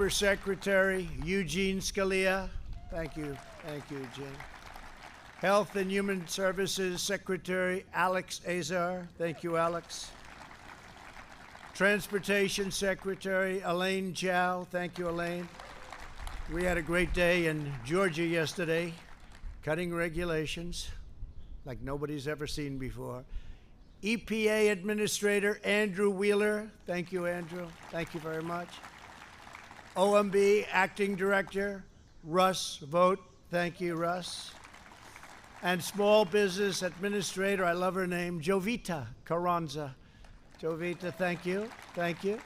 Secretary Eugene Scalia. Thank you, Eugene. Health and Human Services Secretary Alex Azar. Thank you, Alex. Transportation Secretary Elaine Chao. Thank you, Elaine. We had a great day in Georgia yesterday, cutting regulations like nobody's ever seen before. EPA Administrator Andrew Wheeler. Thank you, Andrew. Thank you very much. OMB Acting Director Russ Vogt. Thank you, Russ. And Small Business Administrator, I love her name, Jovita Carranza. Jovita, thank you. Thank you.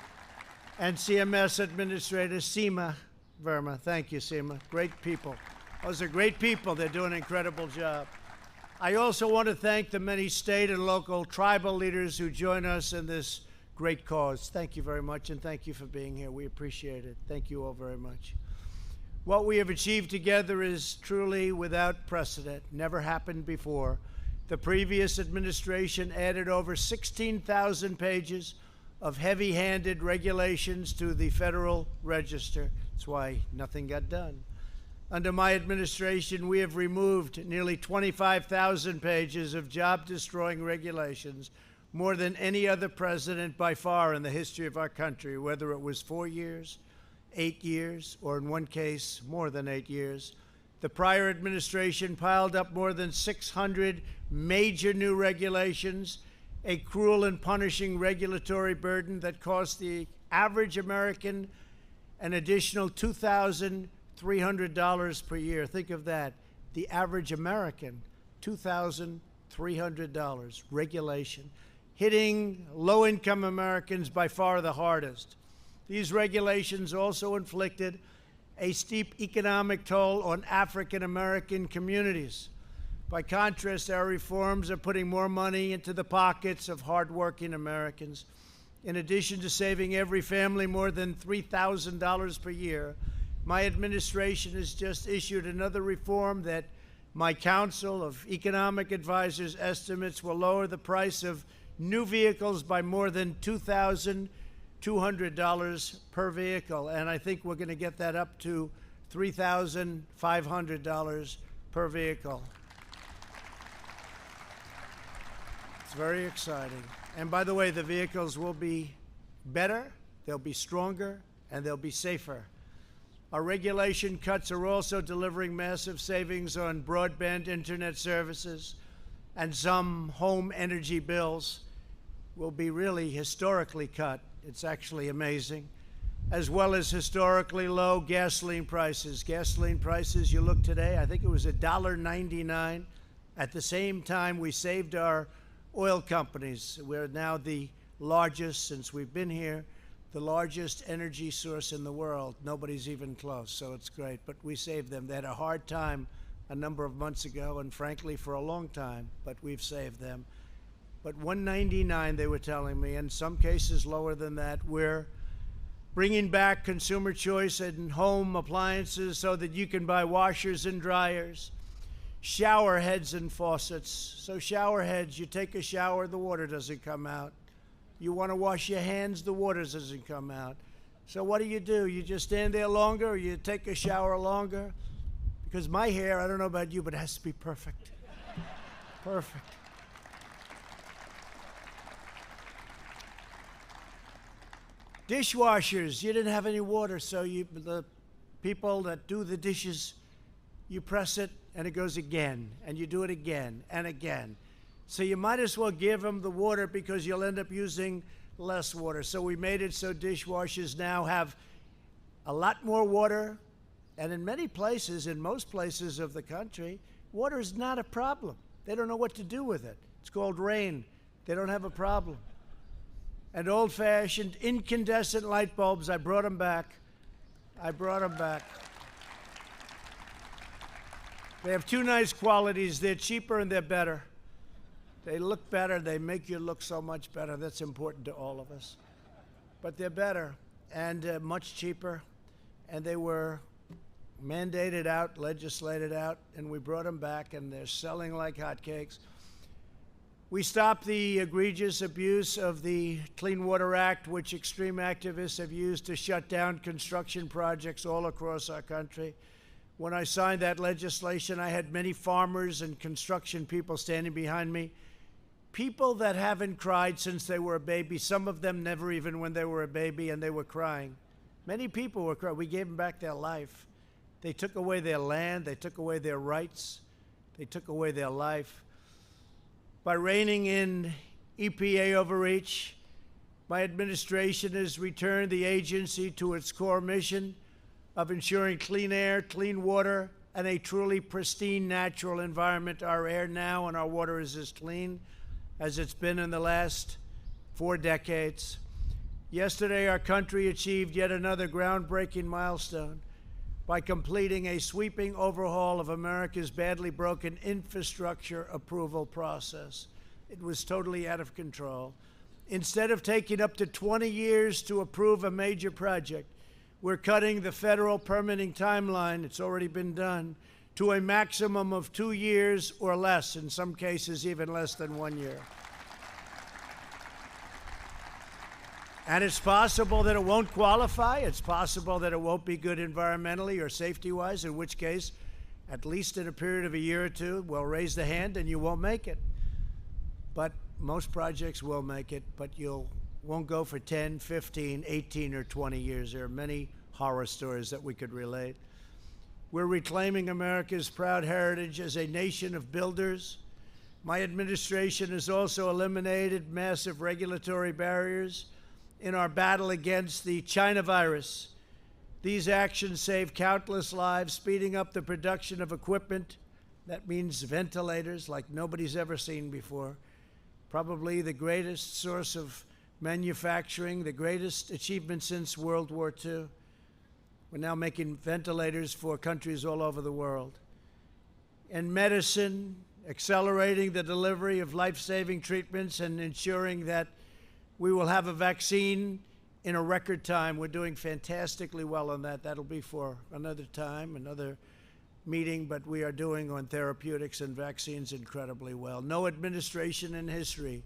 And CMS Administrator Seema Verma. Thank you, Seema. Great people. Those are great people. They're doing an incredible job. I also want to thank the many state and local tribal leaders who join us in this great cause. Thank you very much, and thank you for being here. We appreciate it. Thank you all very much. What we have achieved together is truly without precedent, never happened before. The previous administration added over 16,000 pages of heavy-handed regulations to the Federal Register. That's why nothing got done. Under my administration, we have removed nearly 25,000 pages of job-destroying regulations, more than any other president by far in the history of our country, whether it was 4 years, 8 years, or in one case, more than 8 years. The prior administration piled up more than 600 major new regulations, a cruel and punishing regulatory burden that cost the average American an additional $2,300 per year. Think of that. The average American, $2,300 regulation, hitting low-income Americans by far the hardest. These regulations also inflicted a steep economic toll on African-American communities. By contrast, our reforms are putting more money into the pockets of hardworking Americans. In addition to saving every family more than $3,000 per year, my administration has just issued another reform that my Council of Economic Advisors estimates will lower the price of new vehicles by more than $200 per vehicle, and I think we're going to get that up to $3,500 per vehicle. It's very exciting. And by the way, the vehicles will be better, they'll be stronger, and they'll be safer. Our regulation cuts are also delivering massive savings on broadband internet services, and some home energy bills will be really historically cut. It's actually amazing, as well as historically low gasoline prices. Gasoline prices, you look today, I think it was $1.99. At the same time, we saved our oil companies. We're now the largest, since we've been here, the largest energy source in the world. Nobody's even close, so it's great. But we saved them. They had a hard time a number of months ago, and frankly, for a long time, but we've saved them. But $1.99, they were telling me, in some cases lower than that. We're bringing back consumer choice in home appliances so that you can buy washers and dryers, shower heads and faucets. So shower heads, you take a shower, the water doesn't come out. You want to wash your hands, the water doesn't come out. So what do? You just stand there longer, or you take a shower longer? Because my hair, I don't know about you, but it has to be perfect. Perfect. Dishwashers, you didn't have any water, so the people that do the dishes, you press it and it goes again, and you do it again and again. So you might as well give them the water because you'll end up using less water. So we made it so dishwashers now have a lot more water, and in many places, in most places of the country, water is not a problem. They don't know what to do with it. It's called rain. They don't have a problem. And old-fashioned incandescent light bulbs, I brought them back. They have two nice qualities. They're cheaper and they're better. They look better. They make you look so much better. That's important to all of us. But they're better and much cheaper. And they were mandated out, legislated out, and we brought them back, and they're selling like hotcakes. We stopped the egregious abuse of the Clean Water Act, which extreme activists have used to shut down construction projects all across our country. When I signed that legislation, I had many farmers and construction people standing behind me, people that haven't cried since they were a baby, some of them never even when they were a baby, and they were crying. Many people were crying. We gave them back their life. They took away their land. They took away their rights. They took away their life. By reining in EPA overreach, my administration has returned the agency to its core mission of ensuring clean air, clean water, and a truly pristine natural environment. Our air now and our water is as clean as it's been in the last 4 decades. Yesterday, our country achieved yet another groundbreaking milestone by completing a sweeping overhaul of America's badly broken infrastructure approval process. It was totally out of control. Instead of taking up to 20 years to approve a major project, we're cutting the federal permitting timeline, it's already been done, to a maximum of 2 years or less, in some cases even less than 1 year. And it's possible that it won't qualify. It's possible that it won't be good environmentally or safety-wise, in which case, at least in a period of a year or two, we'll raise the hand and you won't make it. But most projects will make it, but you won't go for 10, 15, 18, or 20 years. There are many horror stories that we could relate. We're reclaiming America's proud heritage as a nation of builders. My administration has also eliminated massive regulatory barriers in our battle against the China virus. These actions save countless lives, speeding up the production of equipment. That means ventilators like nobody's ever seen before. Probably the greatest source of manufacturing, the greatest achievement since World War II. We're now making ventilators for countries all over the world. In medicine, accelerating the delivery of life-saving treatments and ensuring that we will have a vaccine in a record time. We're doing fantastically well on that. That'll be for another time, another meeting, but we are doing on therapeutics and vaccines incredibly well. No administration in history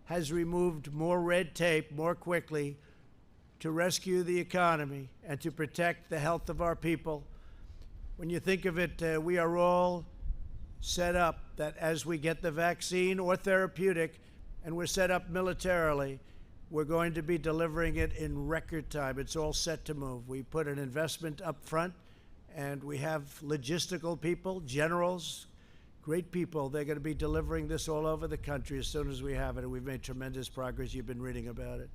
has removed more red tape more quickly to rescue the economy and to protect the health of our people. When you think of it, we are all set up that as we get the vaccine or therapeutic, and we're set up militarily, we're going to be delivering it in record time. It's all set to move. We put an investment up front, and we have logistical people, generals, great people. They're going to be delivering this all over the country as soon as we have it, and we've made tremendous progress. You've been reading about it.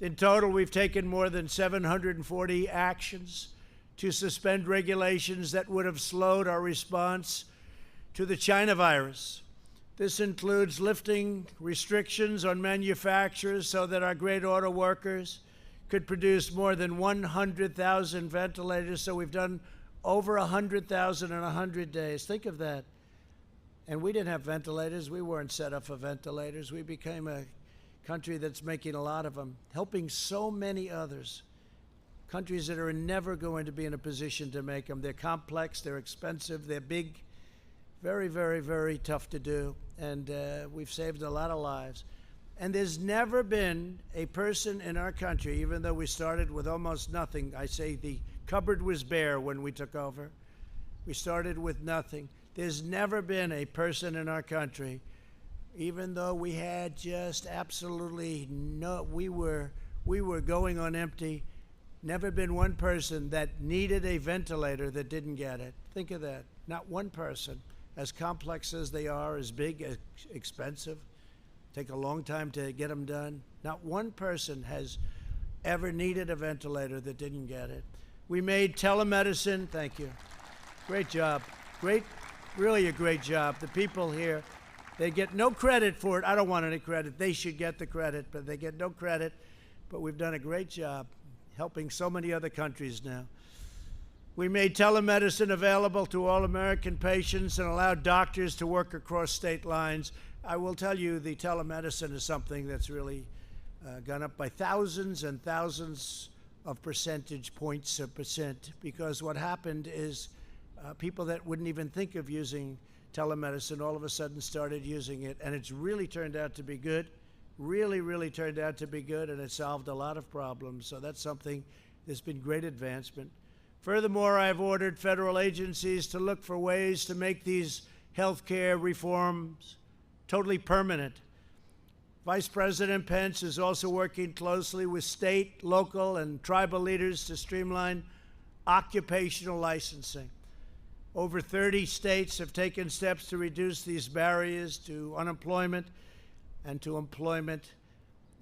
In total, we've taken more than 740 actions to suspend regulations that would have slowed our response to the China virus. This includes lifting restrictions on manufacturers so that our great auto workers could produce more than 100,000 ventilators. So we've done over 100,000 in 100 days. Think of that. And we didn't have ventilators. We weren't set up for ventilators. We became a country that's making a lot of them, helping so many others. Countries that are never going to be in a position to make them. They're complex, they're expensive, they're big, very, very, very tough to do. And we've saved a lot of lives. And there's never been a person in our country, even though we started with almost nothing. I say the cupboard was bare when we took over. We started with nothing. There's never been a person in our country, even though we had just absolutely no, we were going on empty, never been one person that needed a ventilator that didn't get it. Think of that. Not one person. As complex as they are, as big, as expensive, take a long time to get them done. Not one person has ever needed a ventilator that didn't get it. We made telemedicine, thank you. Great job. Great, really a great job. The people here, they get no credit for it. I don't want any credit. They should get the credit, but they get no credit. But we've done a great job helping so many other countries now. We made telemedicine available to all American patients and allowed doctors to work across state lines. I will tell you, the telemedicine is something that's really gone up by thousands and thousands of percentage points, because what happened is people that wouldn't even think of using telemedicine all of a sudden started using it, and it's really turned out to be good. Really turned out to be good, and it solved a lot of problems. So that's something that's been great advancement. Furthermore, I've ordered federal agencies to look for ways to make these healthcare reforms totally permanent. Vice President Pence is also working closely with state, local, and tribal leaders to streamline occupational licensing. Over 30 states have taken steps to reduce these barriers to unemployment and to employment,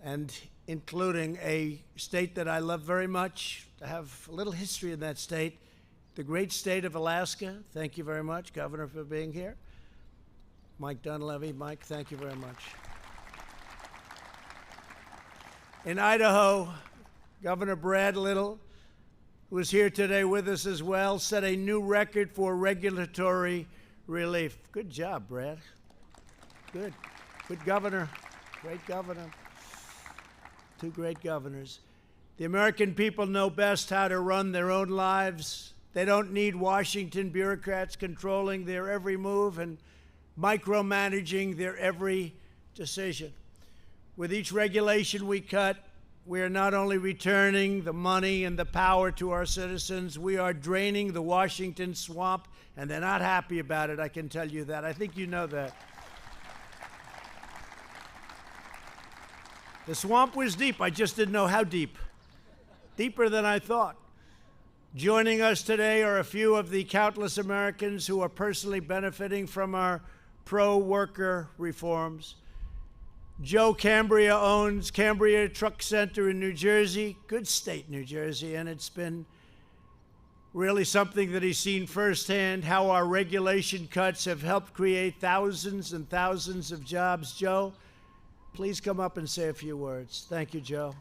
and including a state that I love very much. I have a little history in that state, the great state of Alaska. Thank you very much, Governor, for being here. Mike Dunleavy. Mike, thank you very much. In Idaho, Governor Brad Little, who is here today with us as well, set a new record for regulatory relief. Good job, Brad. Good. Good governor. Great governor. Two great governors. The American people know best how to run their own lives. They don't need Washington bureaucrats controlling their every move and micromanaging their every decision. With each regulation we cut, we are not only returning the money and the power to our citizens, we are draining the Washington swamp, and they're not happy about it, I can tell you that. I think you know that. The swamp was deep, I just didn't know how deep. Deeper than I thought. Joining us today are a few of the countless Americans who are personally benefiting from our pro-worker reforms. Joe Cambria owns Cambria Truck Center in New Jersey, good state, New Jersey, and it's been really something that he's seen firsthand, how our regulation cuts have helped create thousands and thousands of jobs. Joe, please come up and say a few words. Thank you, Joe.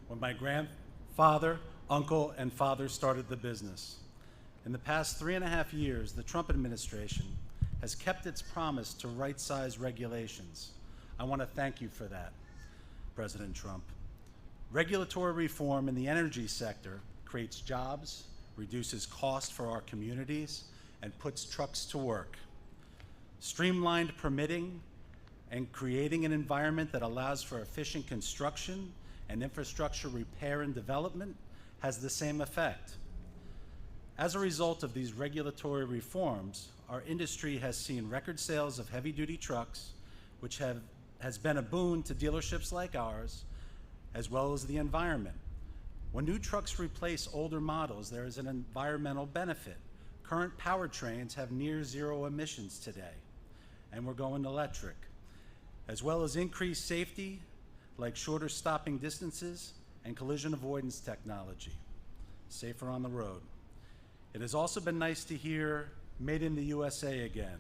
When my grandfather, uncle, and father started the business. In the past 3.5 years, the Trump administration has kept its promise to right-size regulations. I want to thank you for that, President Trump. Regulatory reform in the energy sector creates jobs, reduces costs for our communities, and puts trucks to work. Streamlined permitting and creating an environment that allows for efficient construction and infrastructure repair and development has the same effect. As a result of these regulatory reforms, our industry has seen record sales of heavy-duty trucks, which has been a boon to dealerships like ours, as well as the environment. When new trucks replace older models, there is an environmental benefit. Current powertrains have near zero emissions today, and we're going electric, as well as increased safety, like shorter stopping distances and collision avoidance technology, safer on the road. It has also been nice to hear made in the USA again.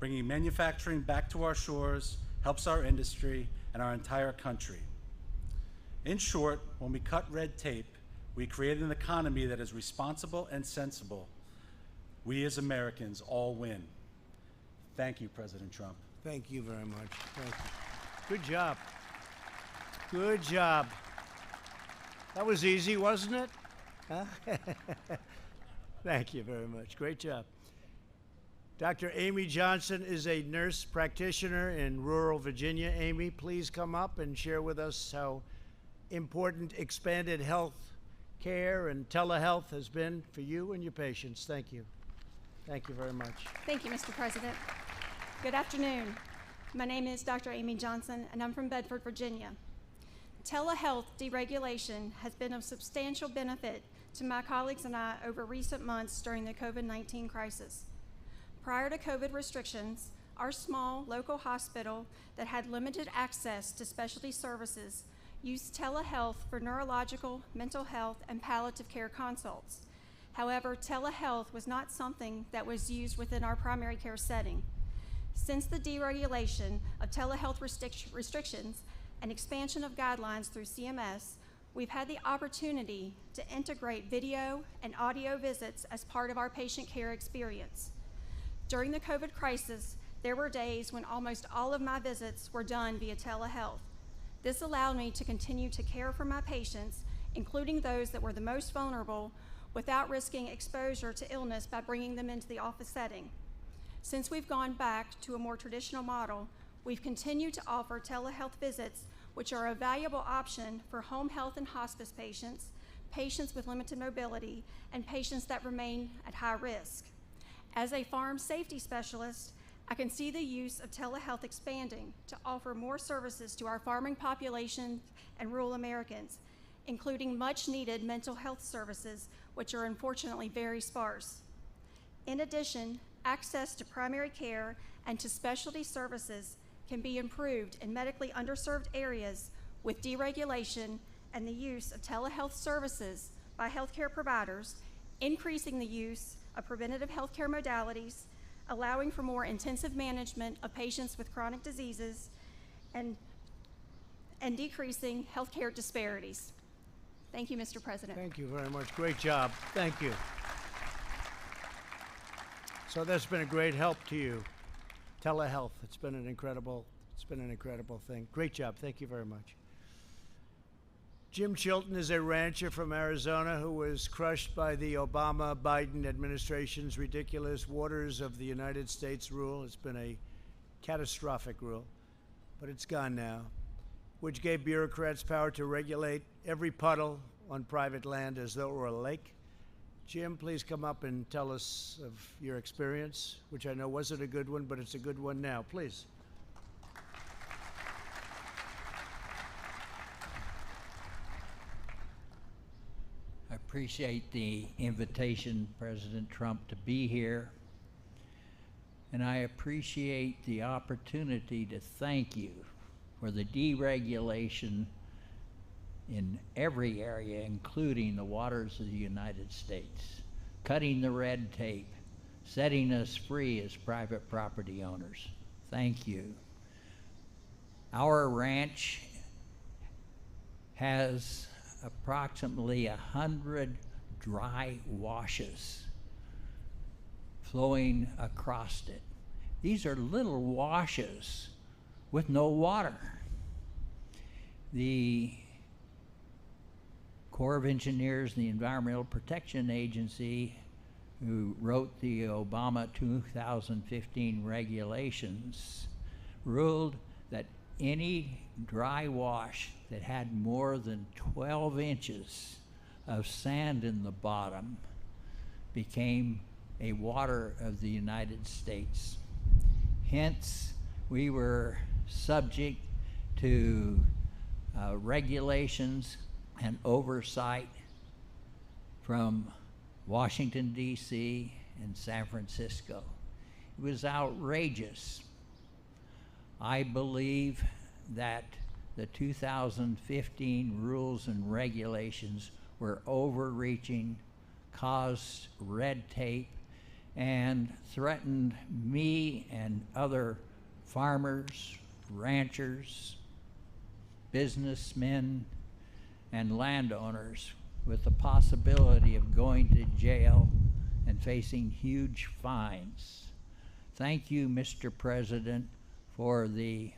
Bringing manufacturing back to our shores helps our industry and our entire country. In short, when we cut red tape, we create an economy that is responsible and sensible. We as Americans all win. Thank you, President Trump. Thank you very much. Thank you. Good job. Good job. That was easy, wasn't it? Huh? Thank you very much. Great job. Dr. Amy Johnson is a nurse practitioner in rural Virginia. Amy, please come up and share with us how important expanded health care and telehealth has been for you and your patients. Thank you. Thank you very much. Thank you, Mr. President. Good afternoon. My name is Dr. Amy Johnson, and I'm from Bedford, Virginia. Telehealth deregulation has been of substantial benefit to my colleagues and I over recent months during the COVID-19 crisis. Prior to COVID restrictions, our small local hospital that had limited access to specialty services used telehealth for neurological, mental health, and palliative care consults. However, telehealth was not something that was used within our primary care setting. Since the deregulation of telehealth restrictions and expansion of guidelines through CMS, we've had the opportunity to integrate video and audio visits as part of our patient care experience. During the COVID crisis, there were days when almost all of my visits were done via telehealth. This allowed me to continue to care for my patients, including those that were the most vulnerable, without risking exposure to illness by bringing them into the office setting. Since we've gone back to a more traditional model, we've continued to offer telehealth visits, which are a valuable option for home health and hospice patients, patients with limited mobility, and patients that remain at high risk. As a farm safety specialist, I can see the use of telehealth expanding to offer more services to our farming population and rural Americans, including much needed mental health services, which are unfortunately very sparse. In addition, access to primary care and to specialty services can be improved in medically underserved areas with deregulation and the use of telehealth services by healthcare providers, increasing the use of preventative healthcare modalities, allowing for more intensive management of patients with chronic diseases, and decreasing healthcare disparities. Thank you, Mr. President. Thank you very much. Great job. Thank you. So that's been a great help to you. Telehealth. It's been an incredible thing. Great job. Thank you very much. Jim Chilton is a rancher from Arizona who was crushed by the Obama-Biden administration's ridiculous Waters of the United States rule. It's been a catastrophic rule, but it's gone now, which gave bureaucrats power to regulate every puddle on private land as though it were a lake. Jim, please come up and tell us of your experience, which I know wasn't a good one, but it's a good one now. Please. I appreciate the invitation, President Trump, to be here. And I appreciate the opportunity to thank you for the deregulation in every area, including the waters of the United States, cutting the red tape, setting us free as private property owners. Thank you. Our ranch has approximately 100 dry washes flowing across it. These are little washes with no water. The Corps of Engineers and the Environmental Protection Agency, who wrote the Obama 2015 regulations, ruled that any dry wash that had more than 12 inches of sand in the bottom became a water of the United States. Hence, we were subject to regulations and oversight from Washington, D.C. and San Francisco. It was outrageous. I believe that the 2015 rules and regulations were overreaching, caused red tape, and threatened me and other farmers, ranchers, businessmen, and landowners with the possibility of going to jail and facing huge fines. Thank you, Mr. President, for the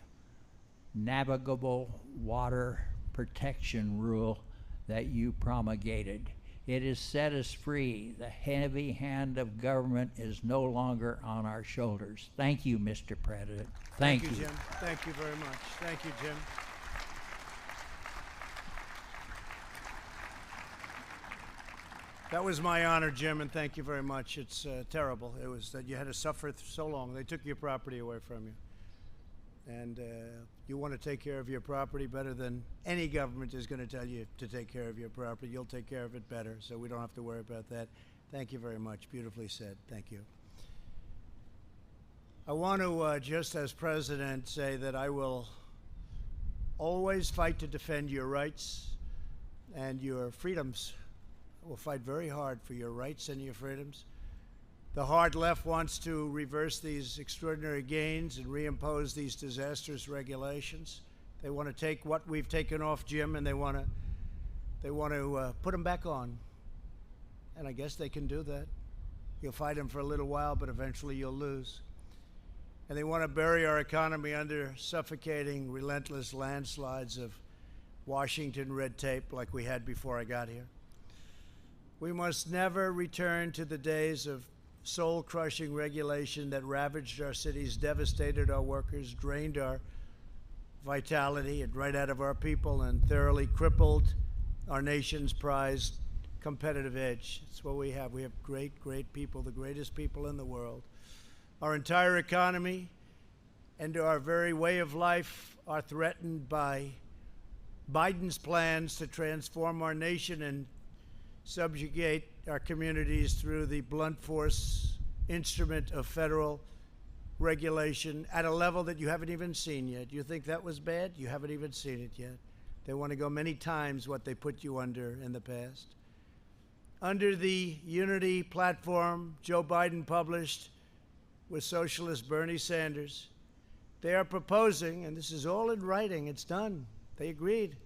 navigable water protection rule that you promulgated. It has set us free. The heavy hand of government is no longer on our shoulders. Thank you, Mr. President. Thank you, Jim. Thank you very much. Thank you, Jim. That was my honor, Jim, and thank you very much. It's terrible. It was that you had to suffer so long. They took your property away from you. And you want to take care of your property better than any government is going to tell you to take care of your property. You'll take care of it better, so we don't have to worry about that. Thank you very much. Beautifully said. Thank you. I want to, just as president, say that I will always fight to defend your rights and your freedoms. I will fight very hard for your rights and your freedoms. The hard left wants to reverse these extraordinary gains and reimpose these disastrous regulations. They want to take what we've taken off, Jim, and they want to put them back on. And I guess they can do that. You'll fight them for a little while, but eventually you'll lose. And they want to bury our economy under suffocating, relentless landslides of Washington red tape like we had before I got here. We must never return to the days of soul-crushing regulation that ravaged our cities, devastated our workers, drained our vitality and right out of our people, and thoroughly crippled our nation's prized competitive edge. It's what we have. We have great, great people, the greatest people in the world. Our entire economy and our very way of life are threatened by Biden's plans to transform our nation and subjugate our communities through the blunt force instrument of federal regulation at a level that you haven't even seen yet. You think that was bad? You haven't even seen it yet. They want to go many times what they put you under in the past. Under the unity platform Joe Biden published with socialist Bernie Sanders, they are proposing, and this is all in writing, it's done, they agreed.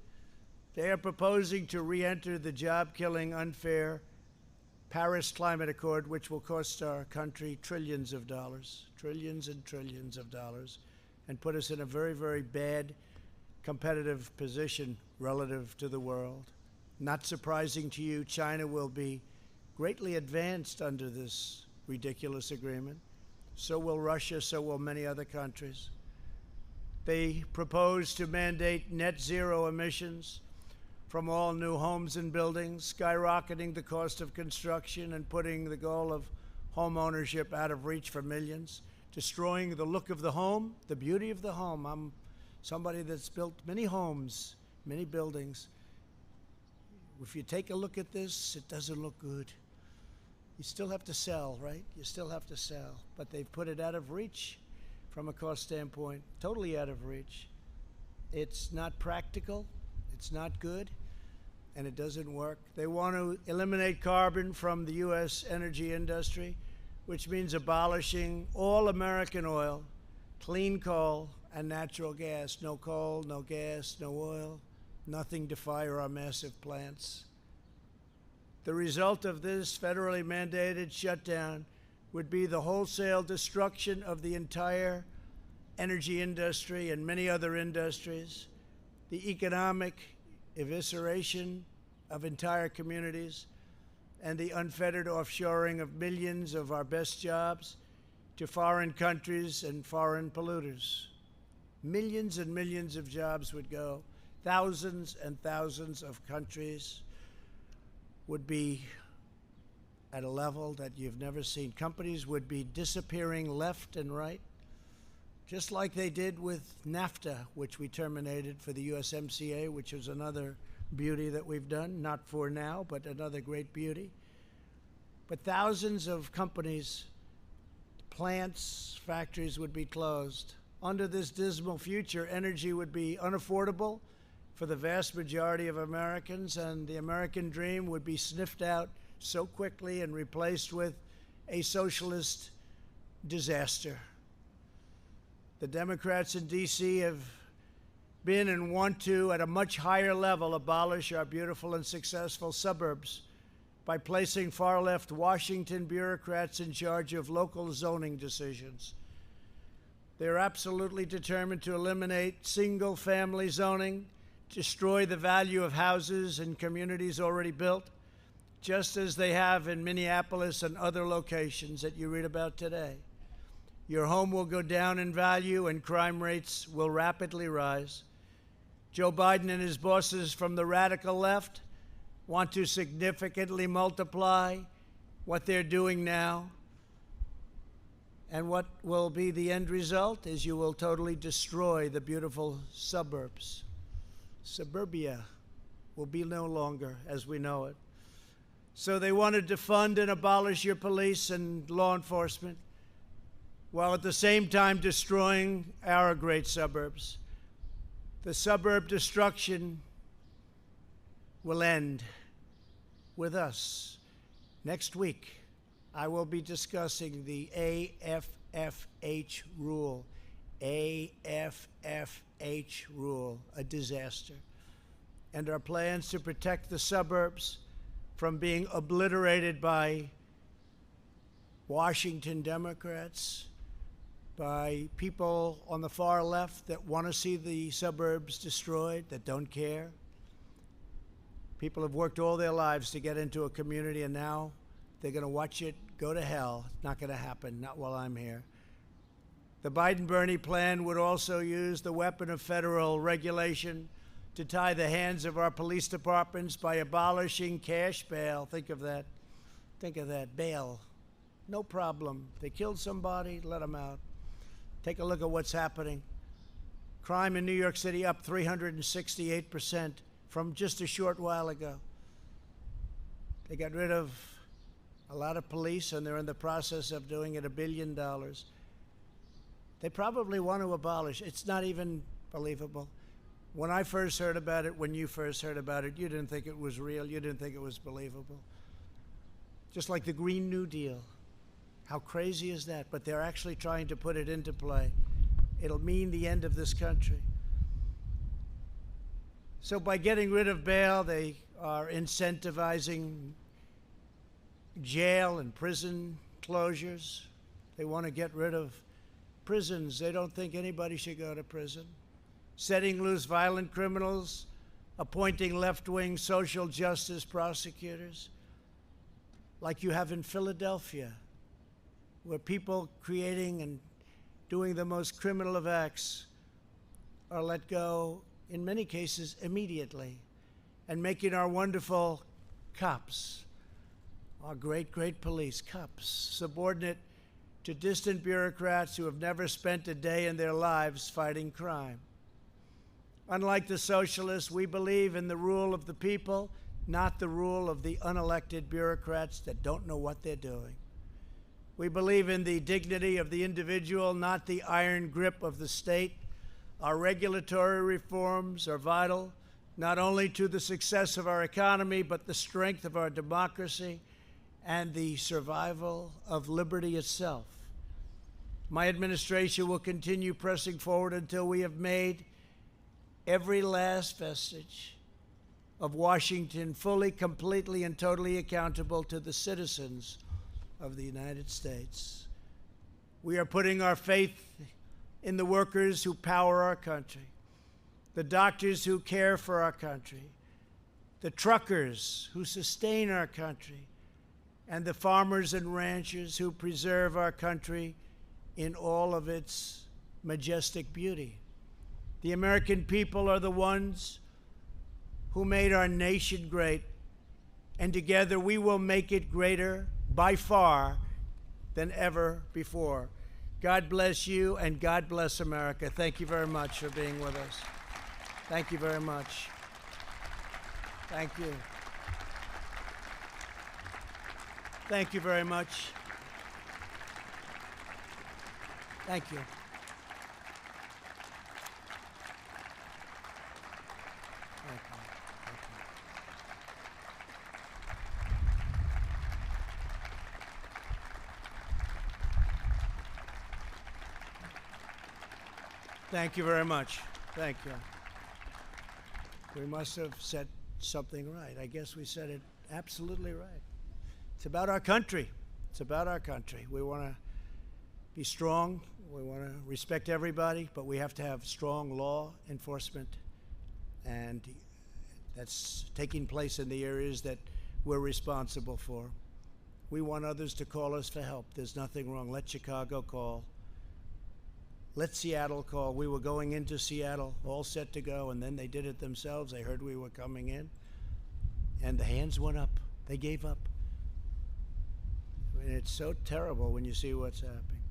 They are proposing to re-enter the job-killing, unfair Paris Climate Accord, which will cost our country trillions of dollars, trillions and trillions of dollars, and put us in a very, very bad competitive position relative to the world. Not surprising to you, China will be greatly advanced under this ridiculous agreement. So will Russia, so will many other countries. They propose to mandate net zero emissions from all new homes and buildings, skyrocketing the cost of construction and putting the goal of home ownership out of reach for millions, destroying the look of the home, the beauty of the home. I'm somebody that's built many homes, many buildings. If you take a look at this, it doesn't look good. You still have to sell, right? You still have to sell. But they've put it out of reach from a cost standpoint, totally out of reach. It's not practical, it's not good, and it doesn't work. They want to eliminate carbon from the U.S. energy industry, which means abolishing all American oil, clean coal, and natural gas. No coal, no gas, no oil, nothing to fire our massive plants. The result of this federally mandated shutdown would be the wholesale destruction of the entire energy industry and many other industries, the economic evisceration of entire communities, and the unfettered offshoring of millions of our best jobs to foreign countries and foreign polluters. Millions and millions of jobs would go. Thousands and thousands of countries would be at a level that you've never seen. Companies would be disappearing left and right, just like they did with NAFTA, which we terminated for the USMCA, which is another beauty that we've done, not for now, but another great beauty. But thousands of companies, plants, factories would be closed. Under this dismal future, energy would be unaffordable for the vast majority of Americans, and the American dream would be sniffed out so quickly and replaced with a socialist disaster. The Democrats in D.C. have been and want to, at a much higher level, abolish our beautiful and successful suburbs by placing far-left Washington bureaucrats in charge of local zoning decisions. They're absolutely determined to eliminate single-family zoning, destroy the value of houses and communities already built, just as they have in Minneapolis and other locations that you read about today. Your home will go down in value and crime rates will rapidly rise. Joe Biden and his bosses from the radical left want to significantly multiply what they're doing now. And what will be the end result is you will totally destroy the beautiful suburbs. Suburbia will be no longer as we know it. So they want to defund and abolish your police and law enforcement, while at the same time destroying our great suburbs. The suburb destruction will end with us. Next week, I will be discussing the AFFH rule. AFFH rule, a disaster. And our plans to protect the suburbs from being obliterated by Washington Democrats, by people on the far left that want to see the suburbs destroyed, that don't care. People have worked all their lives to get into a community, and now they're going to watch it go to hell. It's not going to happen, not while I'm here. The Biden-Bernie plan would also use the weapon of federal regulation to tie the hands of our police departments by abolishing cash bail. Think of that. Think of that. Bail. No problem. They killed somebody, let them out. Take a look at what's happening. Crime in New York City up 368% from just a short while ago. They got rid of a lot of police, and they're in the process of doing it $1 billion. They probably want to abolish. It's not even believable. When I first heard about it, when you first heard about it, you didn't think it was real. You didn't think it was believable. Just like the Green New Deal. How crazy is that? But they're actually trying to put it into play. It'll mean the end of this country. So by getting rid of bail, they are incentivizing jail and prison closures. They want to get rid of prisons. They don't think anybody should go to prison. Setting loose violent criminals, appointing left-wing social justice prosecutors, like you have in Philadelphia, where people creating and doing the most criminal of acts are let go, in many cases, immediately, and making our wonderful cops, our great, great police, cops, subordinate to distant bureaucrats who have never spent a day in their lives fighting crime. Unlike the socialists, we believe in the rule of the people, not the rule of the unelected bureaucrats that don't know what they're doing. We believe in the dignity of the individual, not the iron grip of the state. Our regulatory reforms are vital, not only to the success of our economy, but the strength of our democracy and the survival of liberty itself. My administration will continue pressing forward until we have made every last vestige of Washington fully, completely, and totally accountable to the citizens of the United States. We are putting our faith in the workers who power our country, the doctors who care for our country, the truckers who sustain our country, and the farmers and ranchers who preserve our country in all of its majestic beauty. The American people are the ones who made our nation great, and together we will make it greater by far than ever before. God bless you, and God bless America. Thank you very much for being with us. Thank you very much. Thank you. Thank you very much. Thank you. Thank you. Thank you very much. Thank you. We must have said something right. I guess we said it absolutely right. It's about our country. It's about our country. We want to be strong. We want to respect everybody, but we have to have strong law enforcement, and that's taking place in the areas that we're responsible for. We want others to call us for help. There's nothing wrong. Let Chicago call. Let Seattle call. We were going into Seattle, all set to go, and then they did it themselves. They heard we were coming in, and the hands went up. They gave up. I mean, it's so terrible when you see what's happening.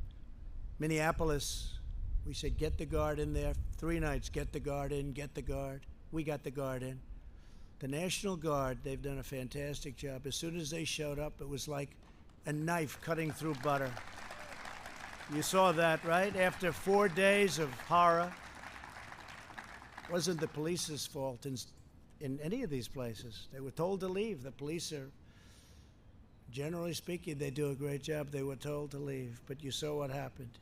Minneapolis, we said, get the guard in there. 3 nights, get the guard in, get the guard. We got the guard in. The National Guard, they've done a fantastic job. As soon as they showed up, it was like a knife cutting through butter. You saw that, right? After 4 days of horror. It wasn't the police's fault in any of these places. They were told to leave. The police are, generally speaking, they do a great job. They were told to leave, but you saw what happened.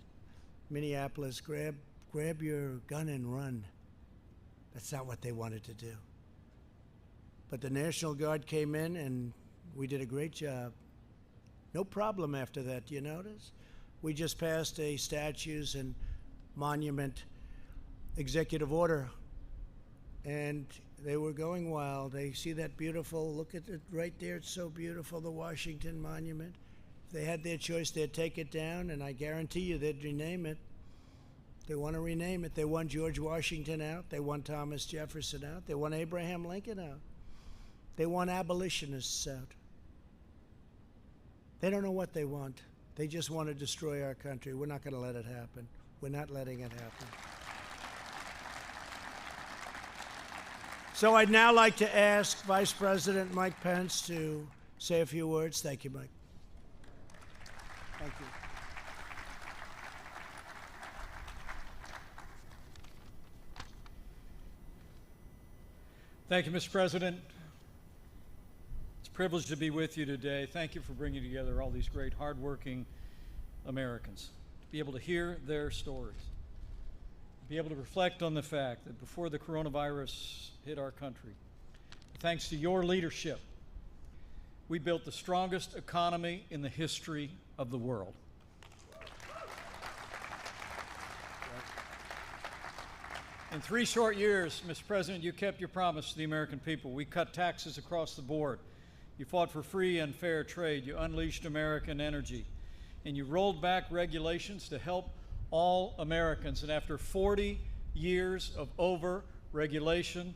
Minneapolis, grab your gun and run. That's not what they wanted to do. But the National Guard came in, and we did a great job. No problem after that, you notice? We just passed a statues and monument executive order, and they were going wild. They see that beautiful, look at it right there, it's so beautiful, the Washington Monument. If they had their choice, they'd take it down, and I guarantee you they'd rename it. They want to rename it. They want George Washington out. They want Thomas Jefferson out. They want Abraham Lincoln out. They want abolitionists out. They don't know what they want. They just want to destroy our country. We're not going to let it happen. We're not letting it happen. So I'd now like to ask Vice President Mike Pence to say a few words. Thank you, Mike. Thank you. Thank you, Mr. President. It's a privilege to be with you today. Thank you for bringing together all these great, hardworking Americans, to be able to hear their stories, to be able to reflect on the fact that before the coronavirus hit our country, thanks to your leadership, we built the strongest economy in the history of the world. In 3 short years, Mr. President, you kept your promise to the American people. We cut taxes across the board. You fought for free and fair trade. You unleashed American energy. And you rolled back regulations to help all Americans. And after 40 years of over-regulation,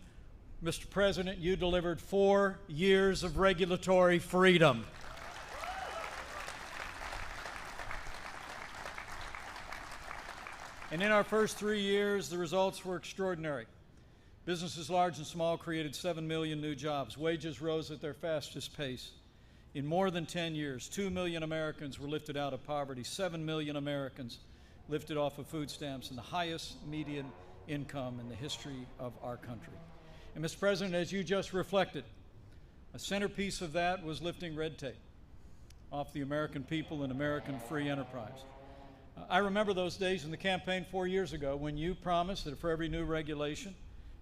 Mr. President, you delivered 4 years of regulatory freedom. And in our first 3 years, the results were extraordinary. Businesses large and small created 7 million new jobs. Wages rose at their fastest pace. In more than 10 years, 2 million Americans were lifted out of poverty, 7 million Americans lifted off of food stamps, and the highest median income in the history of our country. And Mr. President, as you just reflected, a centerpiece of that was lifting red tape off the American people and American free enterprise. I remember those days in the campaign 4 years ago when you promised that for every new regulation,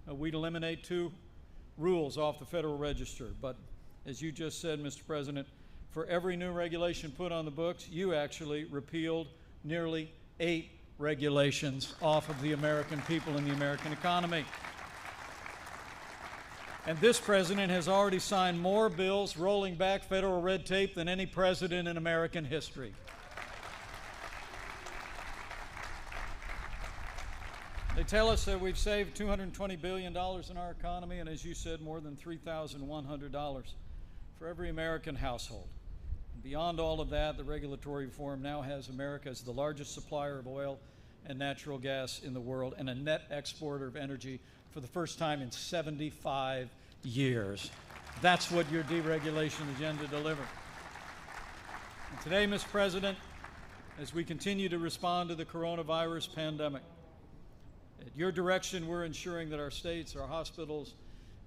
we'd eliminate 2 rules off the Federal Register. But as you just said, Mr. President, for every new regulation put on the books, you actually repealed nearly 8 regulations off of the American people and the American economy. And this president has already signed more bills rolling back federal red tape than any president in American history. They tell us that we've saved $220 billion in our economy, and as you said, more than $3,100 for every American household. And beyond all of that, the regulatory reform now has America as the largest supplier of oil and natural gas in the world and a net exporter of energy for the first time in 75 years. That's what your deregulation agenda delivered. And today, Mr. President, as we continue to respond to the coronavirus pandemic, at your direction, we're ensuring that our states, our hospitals,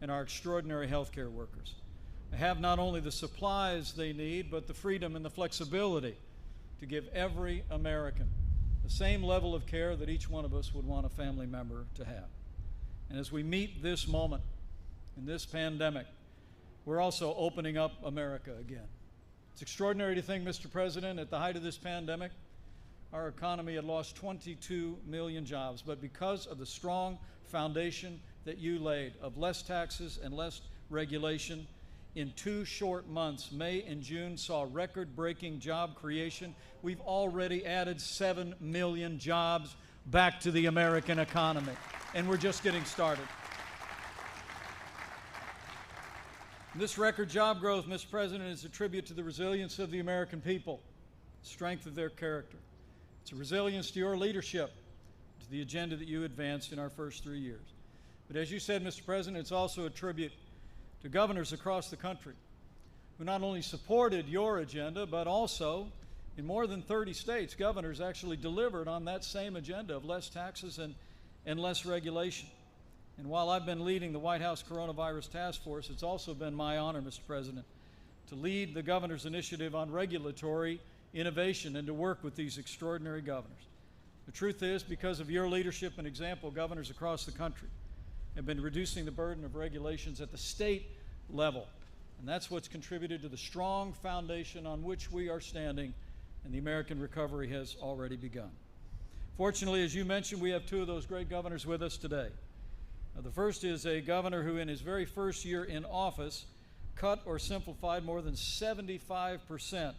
and our extraordinary healthcare workers have not only the supplies they need, but the freedom and the flexibility to give every American the same level of care that each one of us would want a family member to have. And as we meet this moment in this pandemic, we're also opening up America again. It's extraordinary to think, Mr. President, at the height of this pandemic, our economy had lost 22 million jobs, but because of the strong foundation that you laid of less taxes and less regulation, in 2 short months, May and June, saw record-breaking job creation. We've already added 7 million jobs back to the American economy, and we're just getting started. This record job growth, Mr. President, is a tribute to the resilience of the American people, strength of their character. It's a resilience to your leadership, to the agenda that you advanced in our first 3 years. But as you said, Mr. President, it's also a tribute to governors across the country who not only supported your agenda, but also in more than 30 states, governors actually delivered on that same agenda of less taxes and less regulation. And while I've been leading the White House Coronavirus Task Force, it's also been my honor, Mr. President, to lead the governor's initiative on regulatory innovation and to work with these extraordinary governors. The truth is, because of your leadership and example, governors across the country have been reducing the burden of regulations at the state level And that's what's contributed to the strong foundation on which we are standing, and the American recovery has already begun. Fortunately, as you mentioned, we have two of those great governors with us today. Now, the first is a governor who in his very first year in office cut or simplified more than 75%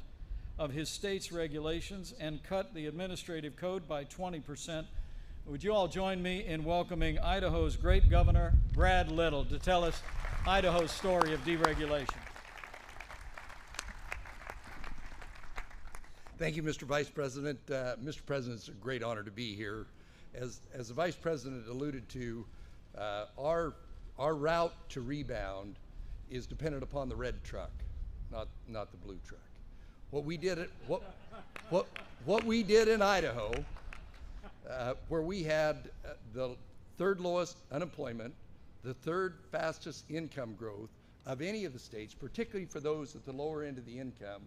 of his state's regulations and cut the administrative code by 20%. Would you all join me in welcoming Idaho's great governor, Brad Little, to tell us Idaho's story of deregulation. Thank you, Mr. Vice President. Mr. President, it's a great honor to be here. As the Vice President alluded to, our route to rebound is dependent upon the red truck, not the blue truck. What we did in Idaho, where we had the third lowest unemployment, the third fastest income growth of any of the states, particularly for those at the lower end of the income,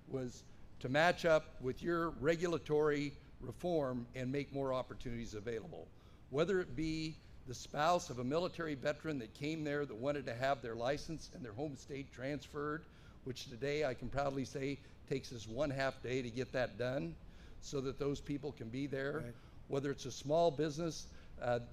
was to match up with your regulatory reform and make more opportunities available. Whether it be the spouse of a military veteran that came there that wanted to have their license and their home state transferred, which today I can proudly say takes us 1/2 day to get that done so that those people can be there. Right. Whether it's a small business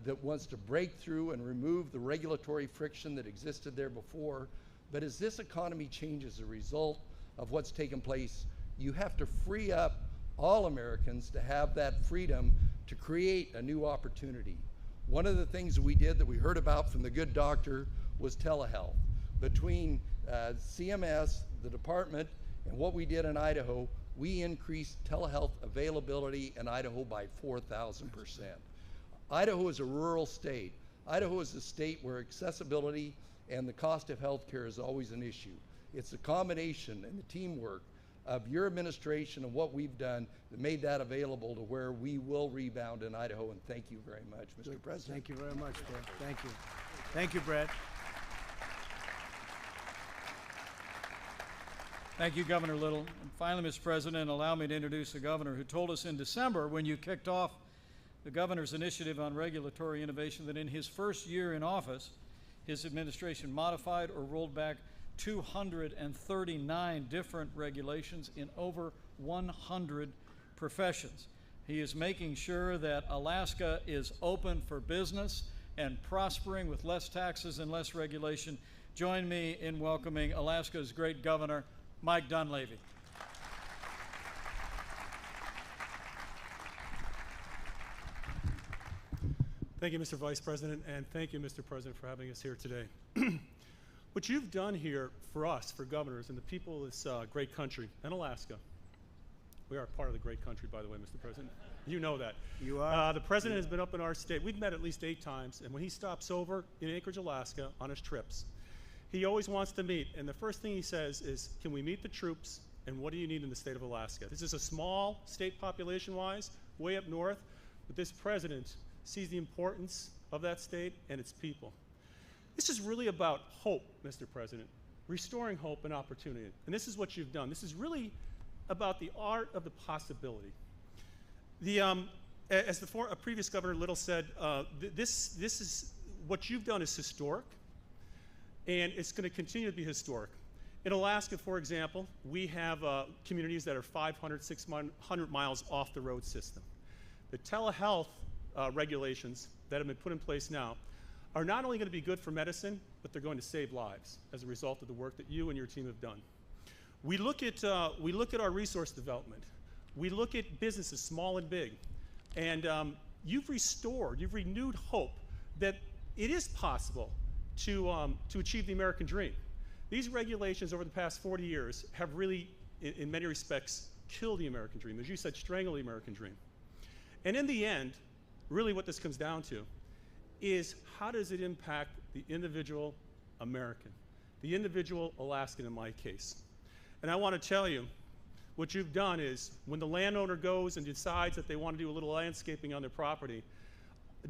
that wants to break through and remove the regulatory friction that existed there before. But as this economy changes as a result of what's taken place, you have to free up all Americans to have that freedom to create a new opportunity. One of the things that we did that we heard about from the good doctor was telehealth. Between CMS, the department, and what we did in Idaho, we increased telehealth availability in Idaho by 4,000%. Idaho is a rural state. Idaho is a state where accessibility and the cost of health care is always an issue. It's the combination and the teamwork of your administration and what we've done that made that available to where we will rebound in Idaho, and thank you very much, Mr. President. Thank you very much, Brad. Thank you. Thank you, Brad. Thank you, Governor Little. And finally, Mr. President, allow me to introduce a governor who told us in December when you kicked off the governor's initiative on regulatory innovation that in his first year in office, his administration modified or rolled back 239 different regulations in over 100 professions. He is making sure that Alaska is open for business and prospering with less taxes and less regulation. Join me in welcoming Alaska's great governor, Mike Dunleavy. Thank you, Mr. Vice President, and thank you, Mr. President, for having us here today. What you've done here for us, for governors, and the people of this great country, and Alaska, we are part of the great country, by the way, Mr. President. You know that. You are. The President has been up in our state. We've met at least 8 times, and when he stops over in Anchorage, Alaska, on his trips, he always wants to meet, and the first thing he says is, can we meet the troops, and what do you need in the state of Alaska? This is a small state population-wise, way up north, but this President sees the importance of that state and its people. This is really about hope, Mr. President, restoring hope and opportunity. And this is what you've done. This is really about the art of the possibility. As a previous Governor Little said, this is what you've done is historic, and it's going to continue to be historic. In Alaska, for example, we have communities that are 500, 600 miles off the road system. The telehealth regulations that have been put in place now are not only going to be good for medicine, but they're going to save lives as a result of the work that you and your team have done. We look at our resource development. We look at businesses, small and big, and you've renewed hope that it is possible to achieve the American dream. These regulations over the past 40 years have really, in many respects, killed the American dream. As you said, strangled the American dream. And in the end, really what this comes down to is how does it impact the individual American, the individual Alaskan in my case. And I want to tell you, what you've done is when the landowner goes and decides that they want to do a little landscaping on their property,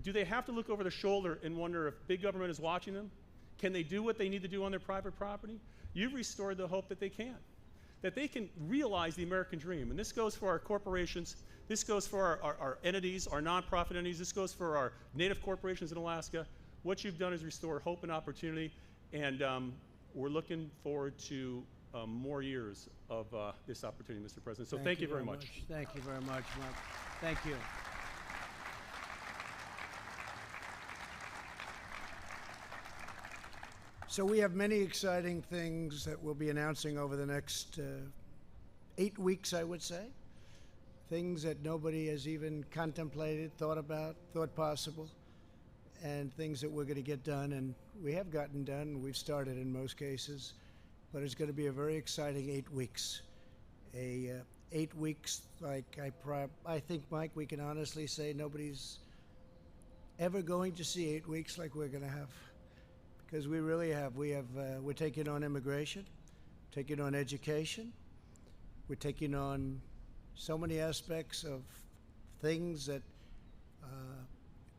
do they have to look over their shoulder and wonder if big government is watching them? Can they do what they need to do on their private property? You've restored the hope that they can realize the American dream. And this goes for our corporations. This goes for our entities, our nonprofit entities. This goes for our native corporations in Alaska. What you've done is restore hope and opportunity. And we're looking forward to more years of this opportunity, Mr. President. So thank you very much. Thank you very much, Mark. Thank you. So we have many exciting things that we'll be announcing over the next 8 weeks, I would say. Things that nobody has even contemplated, thought about, thought possible, and things that we're going to get done, and we have gotten done. We've started in most cases, but it's going to be a very exciting 8 weeks. 8 weeks, like I think, Mike, we can honestly say nobody's ever going to see 8 weeks like we're going to have, because we really have. We're taking on immigration, taking on education, we're taking on so many aspects of things that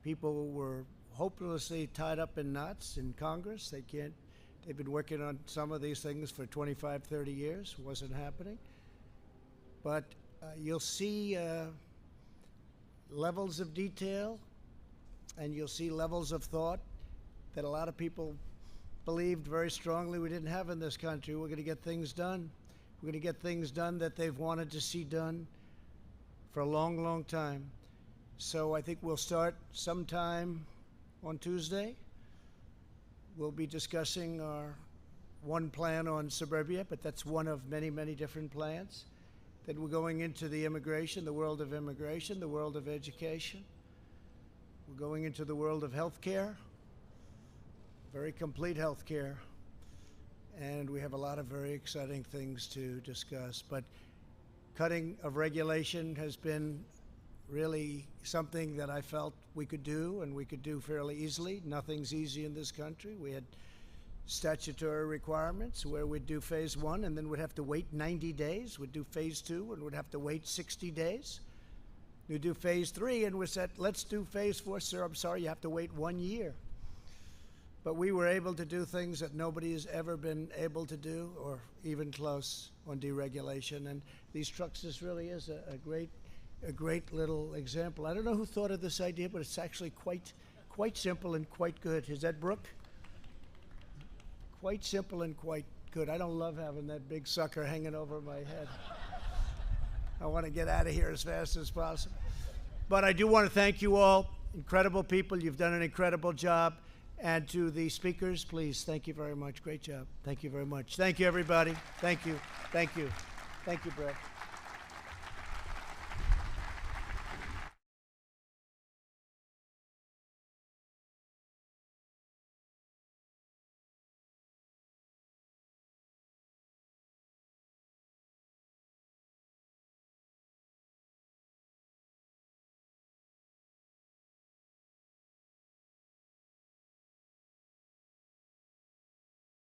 people were hopelessly tied up in knots in Congress. They've been working on some of these things for 25, 30 years. Wasn't happening. But you'll see levels of detail, and you'll see levels of thought that a lot of people believed very strongly we didn't have in this country. We're going to get things done. We're going to get things done that they've wanted to see done for a long, long time. So I think we'll start sometime on Tuesday. We'll be discussing our one plan on suburbia, but that's one of many, many different plans. Then we're going into the immigration, the world of immigration, the world of education. We're going into the world of healthcare, very complete healthcare. And we have a lot of very exciting things to discuss. But cutting of regulation has been really something that I felt we could do, and we could do fairly easily. Nothing's easy in this country. We had statutory requirements where we'd do phase 1 and then we'd have to wait 90 days. We'd do phase 2 and we'd have to wait 60 days. We'd do phase 3 and we said, let's do phase 4. Sir, I'm sorry, you have to wait 1 year. But we were able to do things that nobody has ever been able to do, or even close, on deregulation. And these trucks, this really is a great little example. I don't know who thought of this idea, but it's actually quite simple and quite good. Is that Brooke? Quite simple and quite good. I don't love having that big sucker hanging over my head. I want to get out of here as fast as possible. But I do want to thank you all. Incredible people. You've done an incredible job. And to the speakers, please, thank you very much. Great job. Thank you very much. Thank you, everybody. Thank you. Thank you. Thank you, Brett.